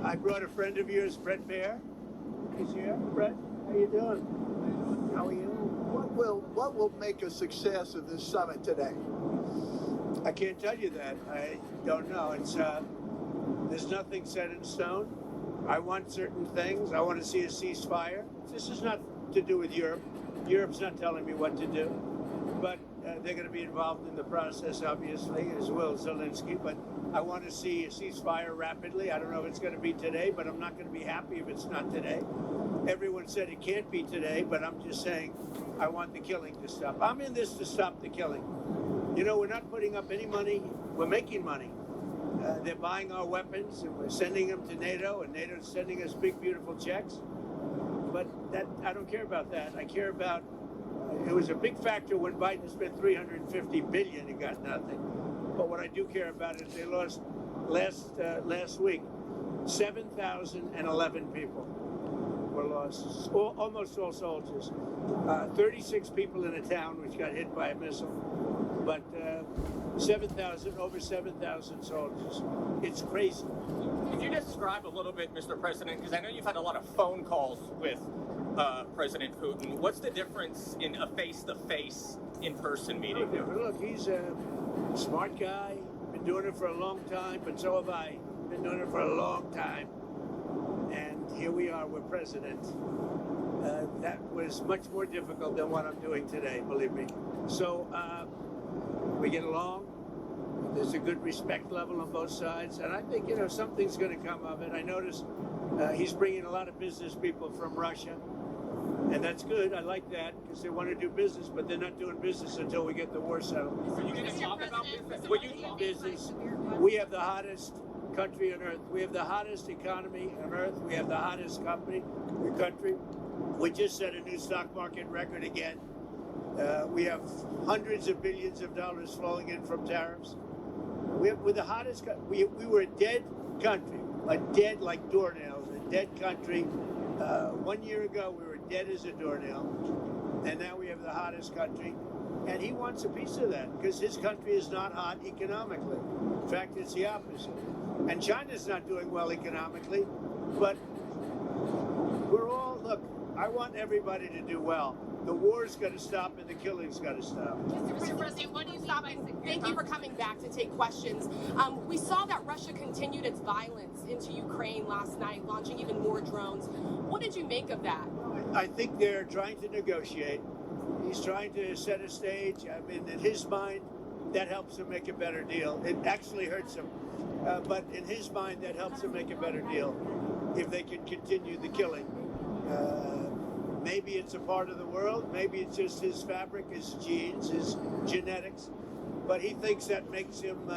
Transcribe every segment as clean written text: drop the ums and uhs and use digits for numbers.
I brought a friend of yours, Brett Baer. He's here. Brett, how you doing? How are you? What will make a success of this summit today? I can't tell you that. I don't know. It's there's nothing set in stone. I want certain things. I want to see a ceasefire. This is not to do with Europe. Europe's not telling me what to do, but they're going to be involved in the process, obviously, as will Zelensky. But I want to see a ceasefire rapidly. I don't know if it's going to be today, but I'm not going to be happy if it's not today. Everyone said it can't be today, but I'm just saying I want the killing to stop. I'm in this to stop the killing. You know, we're not putting up any money. We're making money. They're buying our weapons, and we're sending them to NATO, and NATO's sending us big, beautiful checks. But that I don't care about that. I care about, it was a big factor when Biden spent $350 billion and got nothing. But what I do care about is they lost last week, 7,011 people were lost, almost all soldiers. 36 people in a town which got hit by a missile, but over 7,000 soldiers. It's crazy. Could you describe a little bit, Mr. President, because I know you've had a lot of phone calls with President Putin. What's the difference in a face-to-face, in-person meeting? Look, he's a smart guy, been doing it for a long time, but so have I. Been doing it for a long time. And here we are, we're president. That was much more difficult than what I'm doing today, believe me. So we get along. There's a good respect level on both sides. And I think, you know, something's going to come of it. I noticed he's bringing a lot of business people from Russia. And that's good. I like that because they want to do business, but they're not doing business until we get the war settled. Are you going to talk about business? When you do business, we have the hottest country on earth. We have the hottest economy on earth. We have the hottest country. We just set a new stock market record again. We have hundreds of billions of dollars flowing in from tariffs. We're the hottest. We were a dead country, like doornails, a dead country. 1 year ago, we were dead as a doornail, and now we have the hottest country. And he wants a piece of that because his country is not hot economically. In fact, it's the opposite. And China's not doing well economically, but we're all, look, I want everybody to do well. The war's got to stop and the killing's got to stop. Mr. President, what do you stop? Thank you for coming back to take questions. We saw that Russia continued its violence into Ukraine last night, launching even more drones. What did you make of that? I think they're trying to negotiate. He's trying to set a stage. I mean, in his mind, that helps him make a better deal. It actually hurts him. But in his mind, that helps him make a better deal if they can continue the killing. Maybe it's a part of the world. Maybe it's just his fabric, his genes, his genetics. But he thinks that makes him,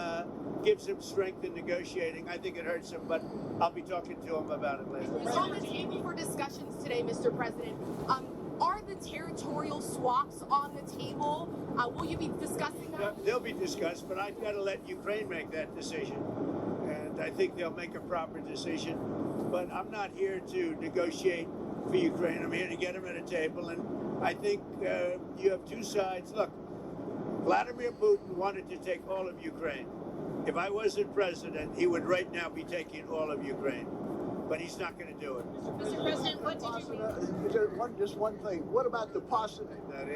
gives him strength in negotiating. I think it hurts him, but I'll be talking to him about it later. It's on the table for discussions today, Mr. President. Are the territorial swaps on the table? Will you be discussing that? They'll be discussed, but I've got to let Ukraine make that decision. And I think they'll make a proper decision. But I'm not here to negotiate for Ukraine. I'm here to get them at a table. And I think you have two sides. Look, Vladimir Putin wanted to take all of Ukraine. If I wasn't president, he would right now be taking all of Ukraine. But he's not going to do it. Mr. President, what did you think? Just one thing. What about the possibility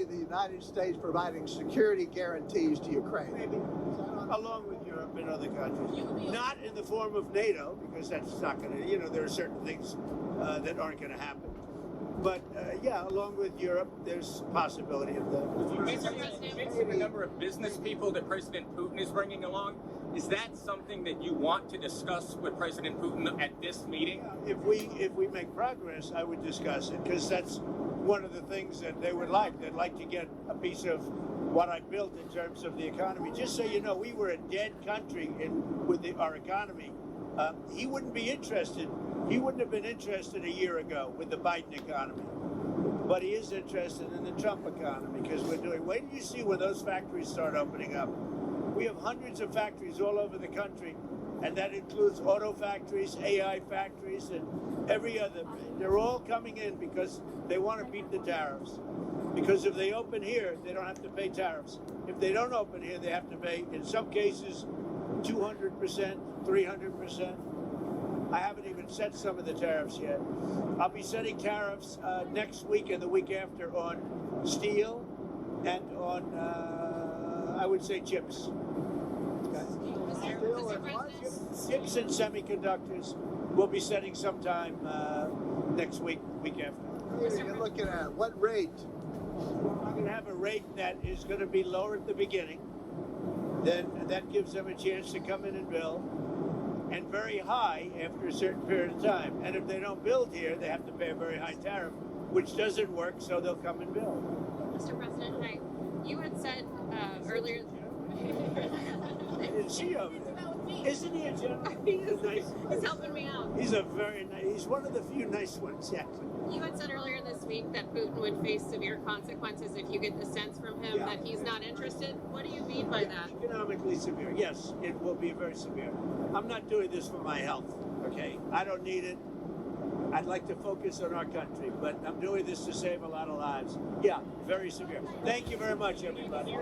of the United States providing security guarantees to Ukraine? Maybe. Along with Europe and other countries. Not in the form of NATO, because that's not going to, you know, there are certain things that aren't going to happen. But, yeah, along with Europe, there's possibility of that. You mentioned the number of business people that President Putin is bringing along. Is that something that you want to discuss with President Putin at this meeting? If we make progress, I would discuss it, because that's one of the things that they would like. They'd like to get a piece of what I built in terms of the economy. Just so you know, we were a dead country with our economy. He wouldn't be interested. He wouldn't have been interested a year ago with the Biden economy. But he is interested in the Trump economy because we're doing, wait till you see when those factories start opening up. We have hundreds of factories all over the country, and that includes auto factories, AI factories, and every other. They're all coming in because they want to beat the tariffs. Because if they open here, they don't have to pay tariffs. If they don't open here, they have to pay, in some cases, 200%, 300%. I haven't even set some of the tariffs yet. I'll be setting tariffs next week and the week after on steel and on, I would say, chips. Chips and semiconductors we'll be setting sometime next week, week after. You're looking at what rate? I'm going to have a rate that is going to be lower at the beginning. Then that gives them a chance to come in and build, and very high after a certain period of time. And if they don't build here, they have to pay a very high tariff, which doesn't work, so they'll come and build. Mr. President, hi. You had said earlier. I didn't see you over there. Isn't he a gentleman? He's nice. He's helping me out. He's a very nice. He's one of the few nice ones. Yeah. You had said earlier this week that Putin would face severe consequences if you get the sense from him that he's not interested. What do you mean by that? Economically severe. Yes, it will be very severe. I'm not doing this for my health. Okay, I don't need it. I'd like to focus on our country, but I'm doing this to save a lot of lives. Yeah, very severe. Thank you very much, everybody.